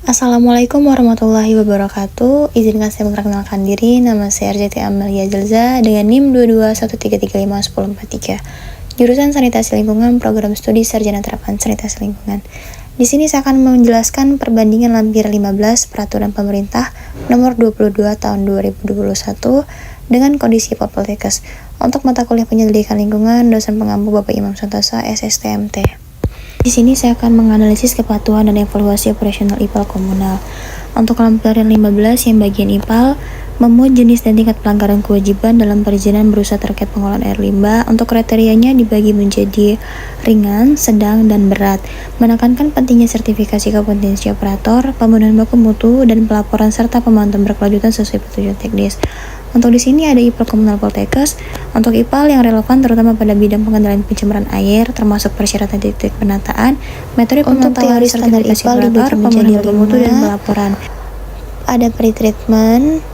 Assalamualaikum warahmatullahi wabarakatuh. Izinkan saya memperkenalkan diri. Nama saya RZT Amelia Jelza dengan NIM 221335143. Jurusan Sanitasi Lingkungan, Program Studi Sarjana Terapan Sanitasi Lingkungan. Di sini saya akan menjelaskan perbandingan Lampir 15 Peraturan Pemerintah Nomor 22 Tahun 2021 dengan kondisi Poltekkes. Untuk mata kuliah Penyelidikan Lingkungan, dosen pengampu Bapak Imam Santosa, SSTMT. Di sini saya akan menganalisis kepatuhan dan evaluasi operasional IPAL komunal. Untuk lampiran 15 yang bagian IPAL, memuat jenis dan tingkat pelanggaran kewajiban dalam perizinan berusaha terkait pengolahan air limbah. Untuk kriterianya dibagi menjadi ringan, sedang, dan berat. Menekankan pentingnya sertifikasi kompetensi operator, pemenuhan baku mutu, dan pelaporan serta pemantauan berkelanjutan sesuai petunjuk teknis. Untuk di sini ada IPAL komunal Poltekkes. Untuk IPAL yang relevan terutama pada bidang pengendalian pencemaran air, termasuk persyaratan titik penataan, metode pemantauan sertifikasi operator, pemenuhan baku mutu, dan pelaporan. Ada pre-treatment,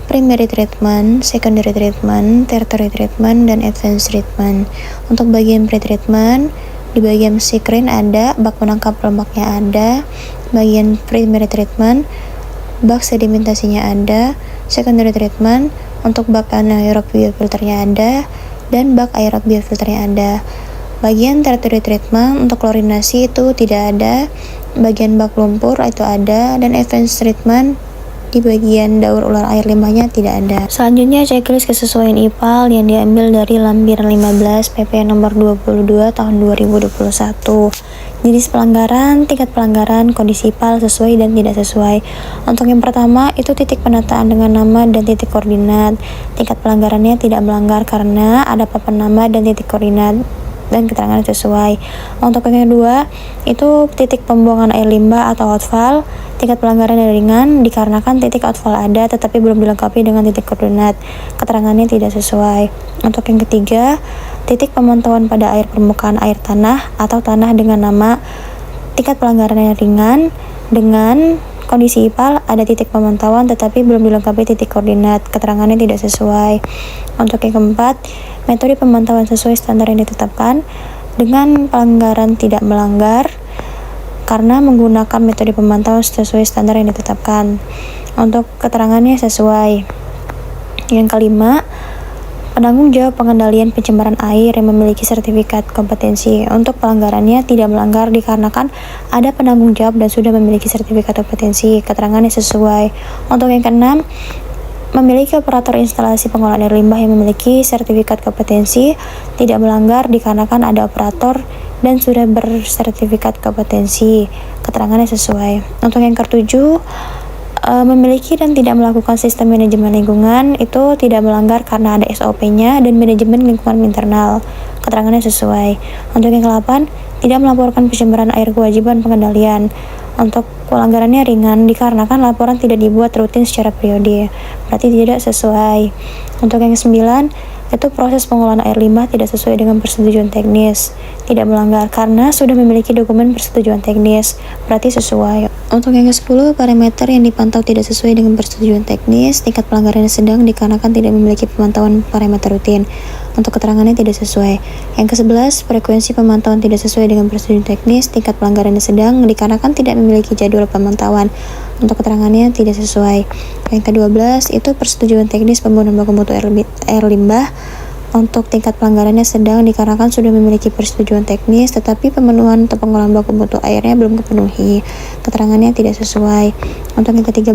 primary treatment, secondary treatment, tertiary treatment, dan advanced treatment. Untuk bagian pre-treatment, di bagian sikrin ada, bak penangkap lemaknya ada, bagian primary treatment, bak sedimentasinya ada, secondary treatment, untuk bak anaerob biofilternya ada, dan bak aerob biofilternya ada. Bagian tertiary treatment untuk klorinasi itu tidak ada, bagian bak lumpur itu ada, dan advanced treatment di bagian daur ulang air limbahnya tidak ada. Selanjutnya checklist kesesuaian IPAL yang diambil dari Lampiran 15 PP nomor 22 tahun 2021. Jenis pelanggaran, tingkat pelanggaran, kondisi IPAL sesuai dan tidak sesuai. Untuk yang pertama itu titik penataan dengan nama dan titik koordinat. Tingkat pelanggarannya tidak melanggar karena ada papan nama dan titik koordinat dan keterangan sesuai. Untuk yang kedua itu titik pembuangan air limbah atau outfall. Tingkat pelanggaran yang ringan dikarenakan titik outfall ada tetapi belum dilengkapi dengan titik koordinat, keterangannya tidak sesuai. Untuk yang ketiga, titik pemantauan pada air permukaan air tanah atau tanah dengan nama. Tingkat pelanggaran yang ringan dengan kondisi IPAL ada titik pemantauan tetapi belum dilengkapi titik koordinat, keterangannya tidak sesuai. Untuk yang keempat, metode pemantauan sesuai standar yang ditetapkan dengan pelanggaran tidak melanggar karena menggunakan metode pemantauan sesuai standar yang ditetapkan. Untuk keterangannya sesuai. Yang kelima, penanggung jawab pengendalian pencemaran air yang memiliki sertifikat kompetensi. Untuk pelanggarannya tidak melanggar dikarenakan ada penanggung jawab dan sudah memiliki sertifikat kompetensi, keterangannya sesuai. Untuk yang keenam, memiliki operator instalasi pengolahan air limbah yang memiliki sertifikat kompetensi, tidak melanggar dikarenakan ada operator dan sudah bersertifikat kompetensi, keterangannya sesuai. Untuk yang ketujuh, memiliki dan tidak melakukan sistem manajemen lingkungan itu tidak melanggar karena ada SOP-nya dan manajemen lingkungan internal, keterangannya sesuai. Untuk yang ke-8, tidak melaporkan pencemaran air kewajiban pengendalian. Untuk pelanggarannya ringan dikarenakan laporan tidak dibuat rutin secara periode, berarti tidak sesuai. Untuk yang ke-9, itu proses pengolahan air limbah tidak sesuai dengan persetujuan teknis, tidak melanggar karena sudah memiliki dokumen persetujuan teknis, berarti sesuai. Untuk yang ke-10, parameter yang dipantau tidak sesuai dengan persetujuan teknis, tingkat pelanggarannya sedang dikarenakan tidak memiliki pemantauan parameter rutin. Untuk keterangannya tidak sesuai. Yang ke-11, frekuensi pemantauan tidak sesuai dengan persetujuan teknis, tingkat pelanggarannya sedang dikarenakan tidak memiliki jadwal pemantauan. Untuk keterangannya tidak sesuai. Yang ke-12 itu persetujuan teknis pembuangan baku mutu air limbah. Untuk tingkat pelanggarannya sedang dikarenakan sudah memiliki persetujuan teknis tetapi pemenuhan atau pengolahan baku mutu airnya belum dipenuhi, keterangannya tidak sesuai. Untuk yang ke-13,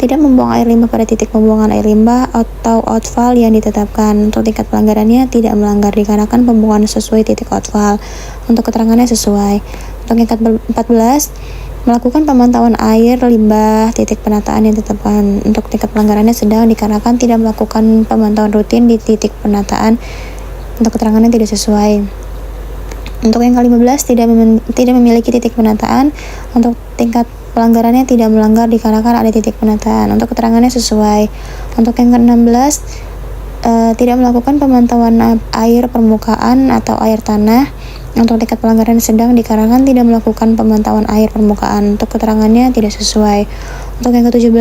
tidak membuang air limbah pada titik pembuangan air limbah atau outfall yang ditetapkan. Untuk tingkat pelanggarannya tidak melanggar dikarenakan pembuangan sesuai titik outfall. Untuk keterangannya sesuai. Untuk yang ke-14, melakukan pemantauan air limbah titik penataan yang ditetapkan. Untuk tingkat pelanggarannya sedang dikarenakan tidak melakukan pemantauan rutin di titik penataan. Untuk keterangannya tidak sesuai. Untuk yang ke-15, tidak memiliki titik penataan. Untuk tingkat pelanggarannya tidak melanggar dikarenakan ada titik penataan. Untuk keterangannya sesuai. Untuk yang ke-16, tidak melakukan pemantauan air permukaan atau air tanah. Untuk tingkat pelanggaran sedang dikarenakan tidak melakukan pemantauan air permukaan. Untuk keterangannya tidak sesuai. Untuk yang ke-17,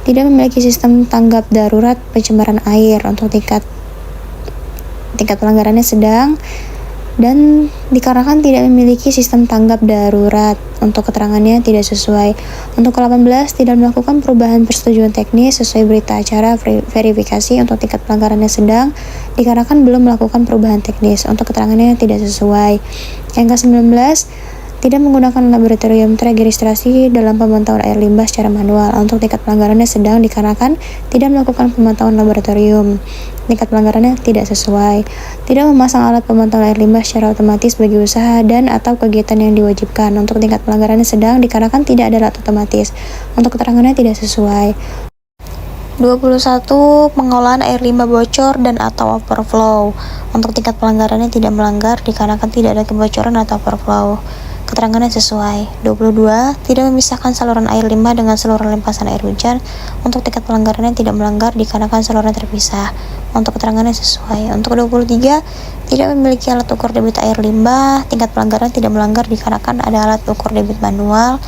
tidak memiliki sistem tanggap darurat pencemaran air. Untuk tingkat pelanggarannya sedang dan dikarenakan tidak memiliki sistem tanggap darurat. Untuk keterangannya tidak sesuai. Untuk ke-18 tidak melakukan perubahan persetujuan teknis sesuai berita acara verifikasi untuk tingkat pelanggarannya sedang dikarenakan belum melakukan perubahan teknis. Untuk keterangannya tidak sesuai. Yang ke-19 tidak menggunakan laboratorium registrasi dalam pemantauan air limbah secara manual. Untuk tingkat pelanggarannya sedang dikarenakan tidak melakukan pemantauan laboratorium. Tingkat pelanggarannya tidak sesuai. Tidak memasang alat pemantauan air limbah secara otomatis bagi usaha dan atau kegiatan yang diwajibkan. Untuk tingkat pelanggarannya sedang dikarenakan tidak ada alat otomatis. Untuk keterangannya tidak sesuai. 21. Pengolahan air limbah bocor dan atau overflow. Untuk tingkat pelanggarannya tidak melanggar dikarenakan tidak ada kebocoran atau overflow. Keterangannya sesuai. 22. Tidak memisahkan saluran air limbah dengan saluran limpasan air hujan. Untuk tingkat pelanggarannya tidak melanggar dikarenakan saluran terpisah. Untuk keterangannya sesuai. Untuk 23. Tidak memiliki alat ukur debit air limbah. Tingkat pelanggaran tidak melanggar dikarenakan ada alat ukur debit manual.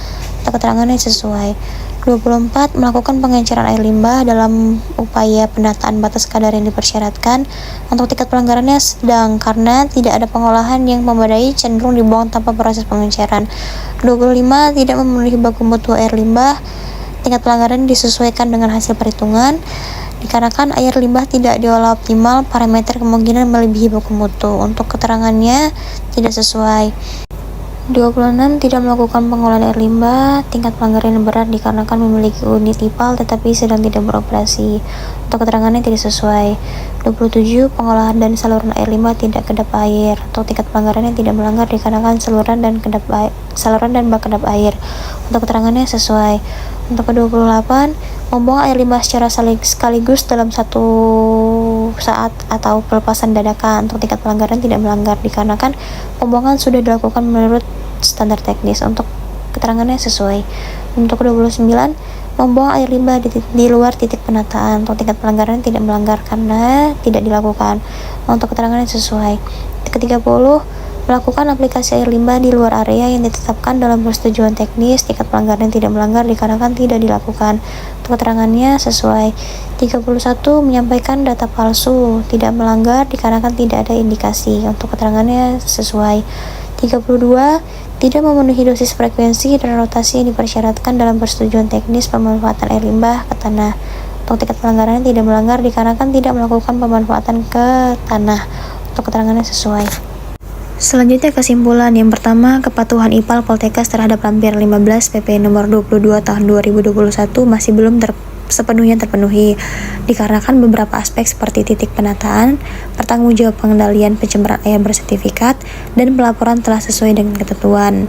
Untuk keterangannya sesuai. 24. Melakukan pengenceran air limbah dalam upaya penataan batas kadar yang dipersyaratkan. Untuk tingkat pelanggarannya sedang karena tidak ada pengolahan yang memadai, cenderung dibuang tanpa proses pengenceran. 25. Tidak memenuhi baku mutu air limbah. Tingkat pelanggaran disesuaikan dengan hasil perhitungan. Dikarenakan air limbah tidak diolah optimal, parameter kemungkinan melebihi baku mutu. Untuk keterangannya tidak sesuai. 26. Tidak melakukan pengolahan air limbah. Tingkat pelanggaran berat dikarenakan memiliki unit IPAL tetapi sedang tidak beroperasi. Untuk keterangannya tidak sesuai. 27. Pengolahan dan saluran air limbah tidak kedap air. Untuk tingkat pelanggarannya tidak melanggar dikarenakan saluran dan bak kedap air. Untuk keterangannya sesuai. Untuk ke-28. Membuang air limbah secara sekaligus dalam satu saat atau pelepasan dadakan. Untuk tingkat pelanggaran tidak melanggar dikarenakan pembuangan sudah dilakukan menurut standar teknis. Untuk keterangannya sesuai. Untuk 29. Membuang air limbah di luar titik penataan. Untuk tingkat pelanggaran tidak melanggar karena tidak dilakukan. Untuk keterangannya sesuai. Ke-30. Melakukan aplikasi air limbah di luar area yang ditetapkan dalam persetujuan teknis. Tingkat pelanggaran tidak melanggar dikarenakan tidak dilakukan. Untuk keterangannya sesuai. 31. Menyampaikan data palsu tidak melanggar dikarenakan tidak ada indikasi. Untuk keterangannya sesuai. 32. Tidak memenuhi dosis frekuensi dan rotasi yang dipersyaratkan dalam persetujuan teknis pemanfaatan air limbah ke tanah. Untuk tingkat pelanggarannya tidak melanggar dikarenakan tidak melakukan pemanfaatan ke tanah. Untuk keterangannya sesuai. Selanjutnya kesimpulan. Yang pertama, kepatuhan IPAL Poltekkes terhadap Lampir 15 PP nomor 22 tahun 2021 masih belum sepenuhnya terpenuhi dikarenakan beberapa aspek seperti titik penataan, pertanggungjawab pengendalian pencemaran air bersertifikat, dan pelaporan telah sesuai dengan ketentuan.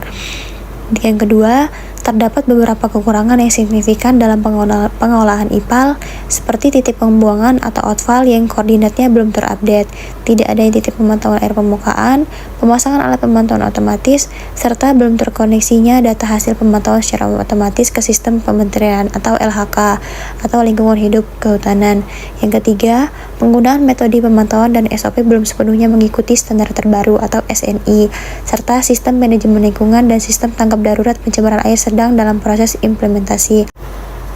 Yang kedua, terdapat beberapa kekurangan yang signifikan dalam pengolahan IPAL seperti titik pembuangan atau outfall yang koordinatnya belum terupdate, tidak ada titik pemantauan air permukaan, pemasangan alat pemantauan otomatis, serta belum terkoneksinya data hasil pemantauan secara otomatis ke sistem kementerian atau LHK atau lingkungan hidup kehutanan. Yang ketiga, penggunaan metode pemantauan dan SOP belum sepenuhnya mengikuti standar terbaru atau SNI, serta sistem manajemen lingkungan dan sistem tanggap darurat pencemaran air sedang dalam proses implementasi.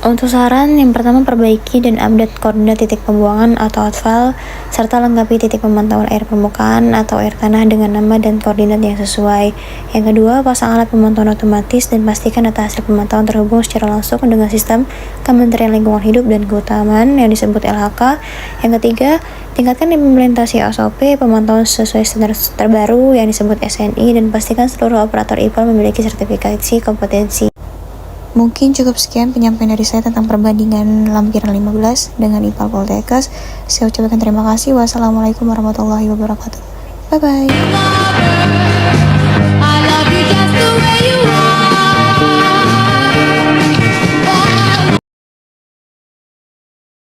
Untuk saran, yang pertama perbaiki dan update koordinat titik pembuangan atau outfall, serta lengkapi titik pemantauan air permukaan atau air tanah dengan nama dan koordinat yang sesuai. Yang kedua, pasang alat pemantauan otomatis dan pastikan data hasil pemantauan terhubung secara langsung dengan sistem Kementerian Lingkungan Hidup dan Kehutanan yang disebut LHK. Yang ketiga, tingkatkan implementasi SOP pemantauan sesuai standar terbaru yang disebut SNI dan pastikan seluruh operator IPAL memiliki sertifikasi kompetensi. Mungkin cukup sekian penyampaian dari saya tentang perbandingan lampiran 15 dengan IPAL Poltekkes. Saya ucapkan terima kasih. Wassalamualaikum warahmatullahi wabarakatuh. Bye-bye.